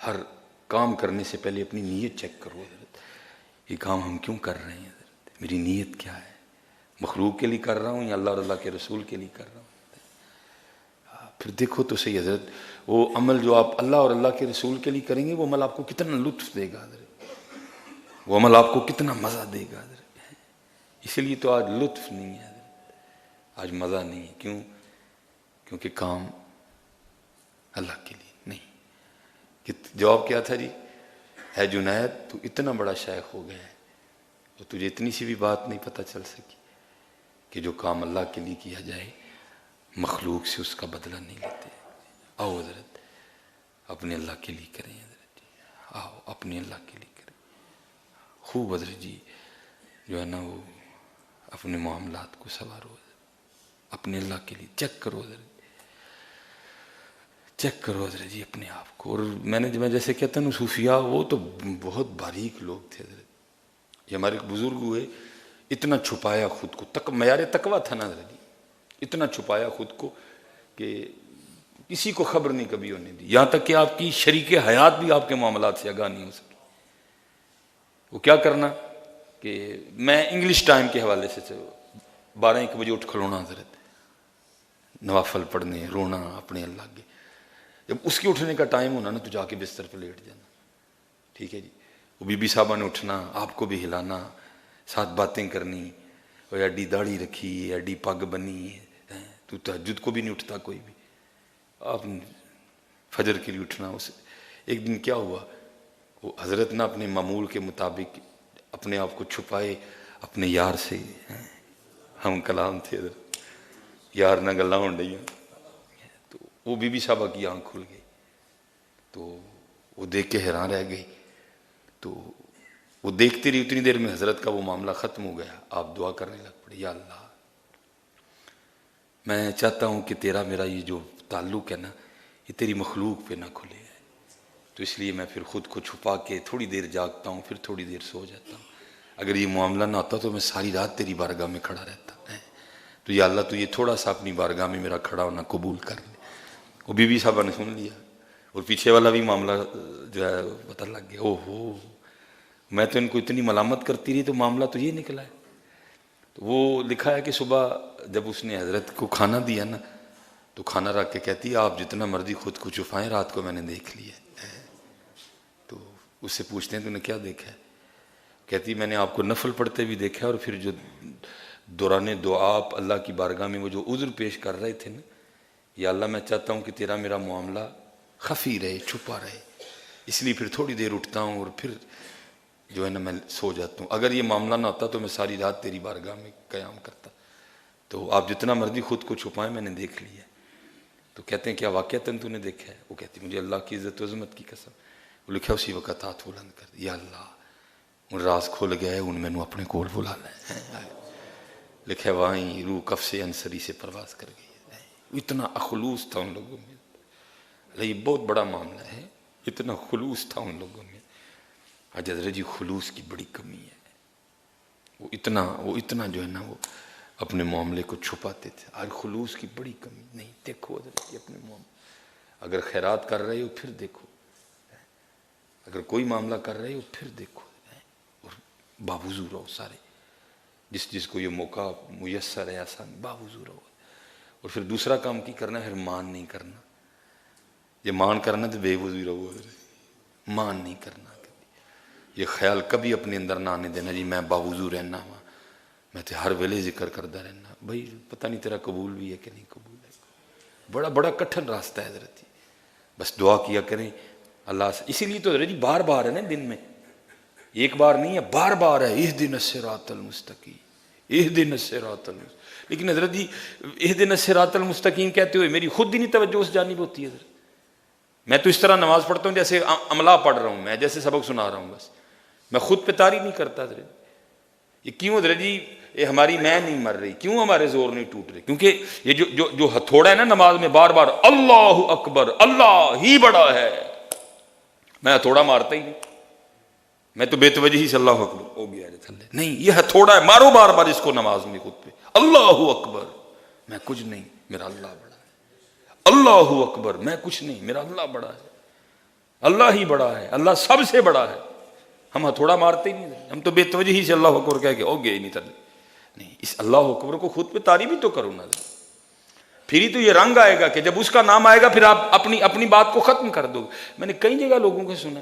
ہر کام کرنے سے پہلے اپنی نیت چیک کرو حضرت، یہ کام ہم کیوں کر رہے ہیں حضرت، میری نیت کیا ہے، مخلوق کے لیے کر رہا ہوں یا اللہ اور اللہ کے رسول کے لیے کر رہا ہوں. پھر دیکھو تو صحیح حضرت، وہ عمل جو آپ اللہ اور اللہ کے رسول کے لیے کریں گے وہ عمل آپ کو کتنا لطف دے گا حضرت، وہ عمل آپ کو کتنا مزہ دے گا حضرت. اسی لیے تو آج لطف نہیں ہے حضرت، آج مزہ نہیں ہے. کیوں؟ کیونکہ کام اللہ کے لیے نہیں. جواب کیا تھا جی؟ ہے جنید تو اتنا بڑا شیخ ہو گیا ہے تو تجھے اتنی سی بھی بات نہیں پتہ چل سکی کہ جو کام اللہ کے لیے کیا جائے مخلوق سے اس کا بدلہ نہیں لیتے. آؤ حضرت اپنے اللہ کے لیے کریں حضرت جی، آؤ اپنے اللہ کے لیے کریں خوب حضرت جی. جو ہے نا وہ اپنے معاملات کو سنوارو حضرت، اپنے اللہ کے لیے چیک کرو حضرت، چیک کرو حضرت جی اپنے آپ کو. اور میں جیسے کہتا ہوں صوفیاء وہ تو بہت باریک لوگ تھے حضرت. یہ ہمارے ایک بزرگ ہوئے، اتنا چھپایا خود کو، معیار تقویٰ تھا نا حضرت جی، اتنا چھپایا خود کو کہ کسی کو خبر نہیں کبھی ہونے دی، یہاں تک کہ آپ کی شریک حیات بھی آپ کے معاملات سے آگاہ نہیں ہو سکی. وہ کیا کرنا کہ میں انگلش ٹائم کے حوالے سے 12-1 بجے اٹھ کھلونا حضرت، نوافل پڑھنے، رونا اپنے اللہ کے. جب اس کے اٹھنے کا ٹائم ہونا نا تو جا کے بستر پہ لیٹ جانا. ٹھیک ہے جی. وہ بی بی صاحبہ نے اٹھنا، آپ کو بھی ہلانا، ساتھ باتیں کرنی، اور ایڈی داڑھی رکھی ہے، ایڈی پگ بنی ہے، تو تہجد کو بھی نہیں اٹھتا کوئی بھی، آپ فجر کے لیے اٹھنا. اسے ایک دن کیا ہوا، وہ حضرت نا اپنے معمول کے مطابق اپنے آپ کو چھپائے اپنے یار سے. ہم کلام تھے حضرت، یار نہ گلاں ہون ڈیاں، تو وہ بی بی صاحبہ کی آنکھ کھل گئی تو وہ دیکھ کے حیران رہ گئی. تو وہ دیکھتی رہی، اتنی دیر میں حضرت کا وہ معاملہ ختم ہو گیا. آپ دعا کرنے لگ پڑے، یا اللہ میں چاہتا ہوں کہ تیرا میرا یہ جو تعلق ہے نا یہ تیری مخلوق پہ نہ کھلے، تو اس لیے میں پھر خود کو چھپا کے تھوڑی دیر جاگتا ہوں، پھر تھوڑی دیر سو جاتا ہوں. اگر یہ معاملہ نہ ہوتا تو میں ساری رات تیری بارگاہ میں کھڑا رہتا. تو یا اللہ تو یہ تھوڑا سا اپنی بارگاہ میں میرا کھڑا ہونا قبول کر لے. وہ بی بی صاحبہ نے سن لیا اور پیچھے والا بھی معاملہ جو ہے پتہ لگ گیا. او ہو، میں تو ان کو اتنی ملامت کرتی رہی تو معاملہ تو یہ نکلا ہے. تو وہ لکھا ہے کہ صبح جب اس نے حضرت کو کھانا دیا نا تو کھانا رکھ کے کہتی ہے آپ جتنا مرضی خود کو چھپائیں، رات کو میں نے دیکھ لیا. تو اس سے پوچھتے ہیں تو نے کیا دیکھا ہے؟ کہتی میں نے آپ کو نفل پڑھتے بھی دیکھا ہے، اور پھر جو دوران دعا آپ اللہ کی بارگاہ میں وہ جو عذر پیش کر رہے تھے نا، یا اللہ میں چاہتا ہوں کہ تیرا میرا معاملہ خفی رہے، چھپا رہے، اس لیے پھر تھوڑی دیر اٹھتا ہوں اور پھر جو ہے نا میں سو جاتا ہوں. اگر یہ معاملہ نہ ہوتا تو میں ساری رات تیری بارگاہ میں قیام کرتا. تو آپ جتنا مرضی خود کو چھپائیں، میں نے دیکھ لیا. تو کہتے ہیں کیا واقعتاً تو نے دیکھا ہے؟ وہ کہتی مجھے اللہ کی عزت و عظمت کی قسم. وہ لکھا اسی وقت ہاتھ بلند کر دیا، یا اللہ ان راز کھل گیا ہے، ان میں نو اپنے کول بلا لیں. لکھا وہیں روح کف سے انصری سے پرواز کر گئی. اتنا خلوص تھا ان لوگوں میں. یہ بہت بڑا معاملہ ہے، اتنا خلوص تھا ان لوگوں میں. آج حضرت جی خلوص کی بڑی کمی ہے. وہ اتنا جو ہے نا وہ اپنے معاملے کو چھپاتے تھے. آج خلوص کی بڑی کمی. نہیں دیکھو حضرت جی اپنے معاملے، اگر خیرات کر رہے ہو پھر دیکھو، اگر کوئی معاملہ کر رہے ہو پھر دیکھو، اور باوضو رہو سارے. جس کو یہ موقع میسر ہے آسان، باوضو رہو. اور پھر دوسرا کام کی کرنا ہے، پھر مان نہیں کرنا. یہ مان کرنا تو بے وضو رہو، مان نہیں کرنا. یہ خیال کبھی اپنے اندر نہ آنے دینا جی میں باوضو رہنا ہوا، میں تو ہر ویلے ذکر کرتا رہنا. بھائی پتہ نہیں تیرا قبول بھی ہے کہ نہیں قبول ہے. بڑا بڑا کٹھن راستہ ہے حضرت جی. بس دعا کیا کریں اللہ سے. اسی لیے تو حضرت جی بار بار ہے نا، دن میں ایک بار نہیں ہے، بار بار ہے اہدنا الصراط المستقیم، اہدنا الصراط المستقیم. لیکن حضرت جی اہدنا الصراط المستقیم کہتے ہوئے میری خود ہی نہیں توجہ اس جانب ہوتی ہے. حضرت میں تو اس طرح نماز پڑھتا ہوں جیسے عملہ پڑھ رہا ہوں، میں جیسے سبق سنا رہا ہوں، بس میں خود پہ طاری نہیں کرتا. حضرت یہ کیوں حضرت جی؟ یہ ہماری میں نہیں مر رہی، کیوں ہمارے زور نہیں ٹوٹ رہے؟ کیونکہ یہ جو ہتھوڑا ہے نا نماز میں بار بار اللہ اکبر، اللہ ہی بڑا ہے، میں ہتھوڑا مارتا ہی نہیں. میں تو بے توجہ ہی سے اللہ اکبر ہو گیا نہیں، یہ ہتھوڑا ہے، مارو بار بار اس کو نماز میں خود پہ. اللہ اکبر، میں کچھ نہیں، میرا اللہ بڑا ہے. اللہ اکبر، میں کچھ نہیں، میرا اللہ بڑا ہے. اللہ ہی بڑا ہے، اللہ سب سے بڑا ہے. ہم ہتھوڑا مارتے ہی نہیں، ہم تو بے توجہ ہی سے اللہ اکبر کہہ کے ہو گئے ہی نہیں تھے. نہیں، اس اللہ اکبر کو خود پہ تعریف بھی تو کرو نا. پھر ہی تو یہ رنگ آئے گا کہ جب اس کا نام آئے گا پھر آپ اپنی بات کو ختم کر دو. میں نے کئی جگہ لوگوں کو سنا،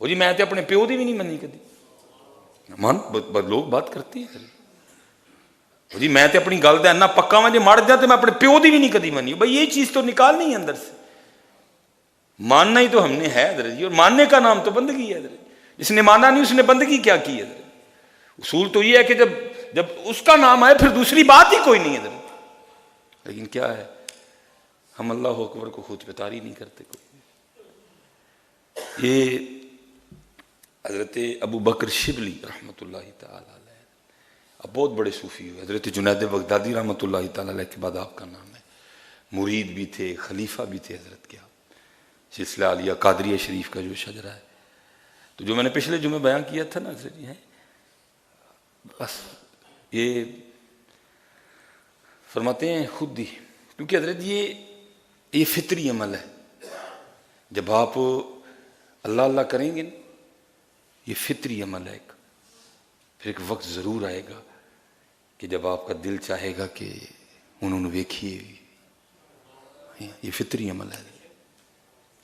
وہ جی میں تے اپنے پیو دی بھی نہیں منی کدی. لوگ بات کرتے ہیں جی میں تے اپنی گل دے اتنا پکا وا جی مر جا تو میں اپنے پیو دی بھی نہیں کدی منی. بھائی یہ چیز تو نکال نہیں ہے اندر سے. ماننا ہی تو ہم نے ہے حضرت جی، اور ماننے کا نام تو بندگی ہے حضرت. جس نے مانا نہیں اس نے بندگی کیا کی ہے حضرت. اصول تو یہ ہے کہ جب اس کا نام آئے پھر دوسری بات ہی کوئی نہیں ہے حضرت. لیکن کیا ہے، ہم اللہ اکبر کو خود پہ طاری نہیں کرتے. یہ حضرت ابو بکر شبلی رحمۃ اللہ تعالی علیہ اب بہت بڑے صوفی ہوئے. حضرت جنید بغدادی رحمۃ اللہ تعالی علیہ کے بعد آپ کا نام ہے. مرید بھی تھے، خلیفہ بھی تھے حضرت کے. آپ سلسلہ عالیہ قادریہ شریف کا جو شجرہ ہے، تو جو میں نے پچھلے جمعے بیان کیا تھا نا حضرت جی، بس یہ فرماتے ہیں خود ہی، کیونکہ حضرت یہ فطری عمل ہے. جب آپ اللہ اللہ کریں گے نا، یہ فطری عمل ہے. پھر ایک وقت ضرور آئے گا کہ جب آپ کا دل چاہے گا کہ انہوں نے ویکھیے. یہ فطری عمل ہے.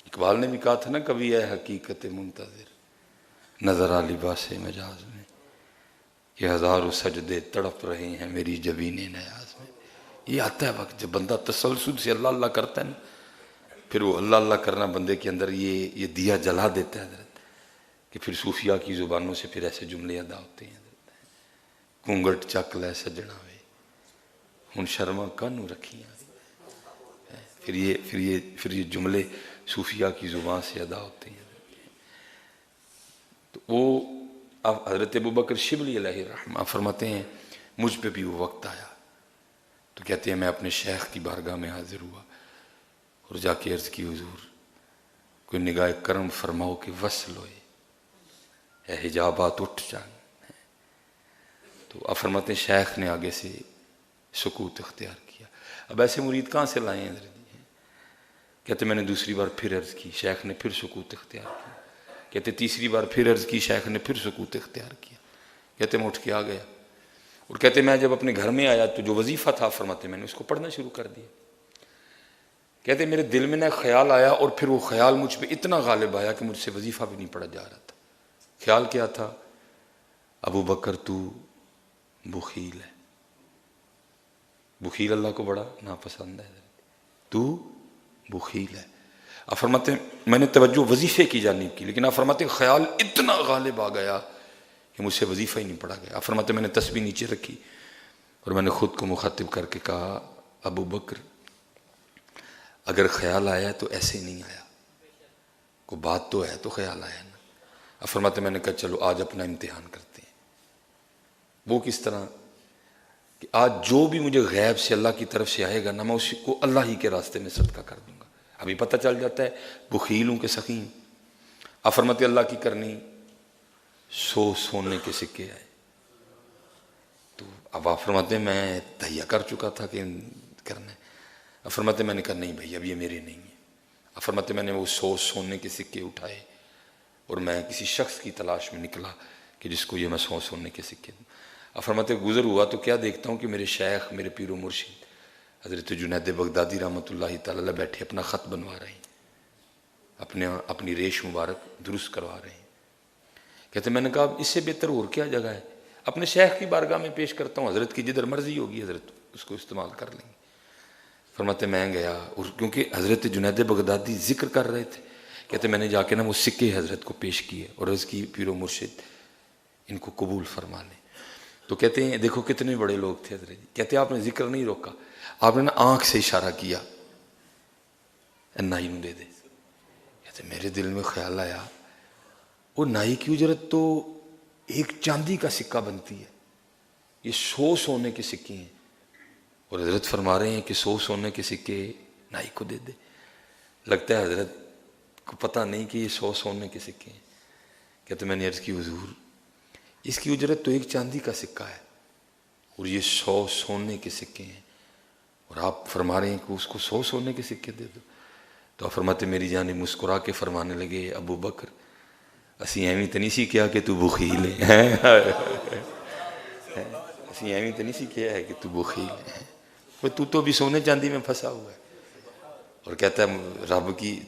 اقبال نے بھی کہا تھا نا، کبھی ہے حقیقت منتظر نظر آ لباس مجاز میں، کہ ہزاروں سجدے تڑپ رہے ہیں میری جبین نیاز میں. یہ آتا ہے وقت جب بندہ تسلسل سے اللہ اللہ کرتا ہے نا، پھر وہ اللہ اللہ کرنا بندے کے اندر یہ دیا جلا دیتا ہے حضرت، کہ پھر صوفیاء کی زبانوں سے پھر ایسے جملے ادا ہوتے ہیں. کونگٹ چک لے سجنا وے ہن شرما کانوں رکھیاں. پھر یہ جملے صوفیاء کی زبان سے ادا ہوتے ہیں. تو وہ اب حضرت ابو بکر شبلی علیہ الرحمہ فرماتے ہیں مجھ پہ بھی وہ وقت آیا. تو کہتے ہیں میں اپنے شیخ کی بارگاہ میں حاضر ہوا اور جا کے عرض کی، حضور کوئی نگاہ کرم فرماؤ کہ وصل ہوئے، اے حجابات اٹھ جان. تو آپ فرماتے ہیں شیخ نے آگے سے سکوت اختیار کیا. اب ایسے مرید کہاں سے لائے ہیں؟ کہتے میں نے دوسری بار پھر عرض کی، شیخ نے پھر سکوت اختیار کیا. کہتے تیسری بار پھر عرض کی، شیخ نے پھر سکوت اختیار کیا. کہتے میں اٹھ کے آ گیا. اور کہتے میں جب اپنے گھر میں آیا تو جو وظیفہ تھا فرماتے میں نے اس کو پڑھنا شروع کر دیا. کہتے میرے دل میں نہ خیال آیا، اور پھر وہ خیال مجھ پہ اتنا غالب آیا کہ مجھ سے وظیفہ بھی نہیں پڑھا جا رہا تھا. خیال کیا تھا؟ ابو بکر تو بخیل ہے. بخیل اللہ کو بڑا ناپسند ہے. تو بخیل ہے. آپ فرماتے ہیں میں نے توجہ وظیفے کی جانب کی، لیکن آپ فرماتے ہیں خیال اتنا غالب آ گیا کہ مجھ سے وظیفہ ہی نہیں پڑھا گیا. آپ فرماتے ہیں میں نے تسبیح نیچے رکھی اور میں نے خود کو مخاطب کر کے کہا، ابو بکر اگر خیال آیا تو ایسے نہیں آیا، کوئی بات تو ہے تو خیال آیا نا. آپ فرماتے ہیں میں نے کہا چلو آج اپنا امتحان کرتے ہیں. وہ کس طرح کہ آج جو بھی مجھے غیب سے اللہ کی طرف سے آئے گا نا، میں اسی کو اللہ ہی کے راستے میں صدقہ کر دوں گا. ابھی پتہ چل جاتا ہے بخیل ہوں کہ سخی. آپ فرماتے اللہ کی کرنی 100 سونے کے سکے آئے. تو اب آپ فرماتے ہیں میں تہیہ کر چکا تھا کہ کرنا ہے. آپ فرماتے میں نے کہا نہیں بھائی اب یہ میرے نہیں ہیں. آپ فرماتے میں نے وہ 100 سونے کے سکے اٹھائے اور میں کسی شخص کی تلاش میں نکلا کہ جس کو یہ میں 100 سونے کے سکے دوں. آپ فرماتے گزر ہوا تو کیا دیکھتا ہوں کہ میرے شیخ، میرے پیر و مرشد حضرت جنید بغدادی رحمۃ اللہ تعالی بیٹھے اپنا خط بنوا رہے ہیں، اپنی ریش مبارک درست کروا رہے ہیں. کہتے میں نے کہا اس سے بہتر اور کیا جگہ ہے، اپنے شیخ کی بارگاہ میں پیش کرتا ہوں، حضرت کی جدھر مرضی ہوگی حضرت اس کو استعمال کر لیں گے. فرماتے میں گیا، اور کیونکہ حضرت جنید بغدادی ذکر کر رہے تھے، کہتے میں نے جا کے نا وہ سکے حضرت کو پیش کیے اور عرض کی پیر و مرشد ان کو قبول فرما لیں. تو کہتے ہیں دیکھو کتنے بڑے لوگ تھے حضرت جی. کہتے آپ نے ذکر نہیں روکا، آپ نے نا آنکھ سے اشارہ کیا نائی دے دے. کہتے میرے دل میں خیال آیا وہ نائی کی اجرت تو ایک چاندی کا سکہ بنتی ہے، یہ 100 سونے کے سکے ہیں، اور حضرت فرما رہے ہیں کہ 100 سونے کے سکے نائی کو دے دے. لگتا ہے حضرت کو پتہ نہیں کہ یہ 100 سونے کے سکے ہیں. کہتے میں نے عرض کی حضور اس کی اجرت تو ایک چاندی کا سکہ ہے اور یہ 100 سونے کے سکے ہیں، اور آپ فرما رہے ہیں کہ اس کو 100 سونے کے سکے دے دو. تو فرماتے میری جان مسکرا کے فرمانے لگے ابو بکر اسی ایویں تو نہیں سی کیا کہ تو بخیل ہے، اسی ایویں تو نہیں سی کیا ہے کہ تو بخیل ہے، تو بھی سونے چاندی میں پھنسا ہوا ہے، اور کہتا ہے رب کی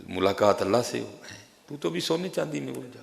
ملاقات اللہ سے ہو، تو بھی سونے چاندی میں الجھا۔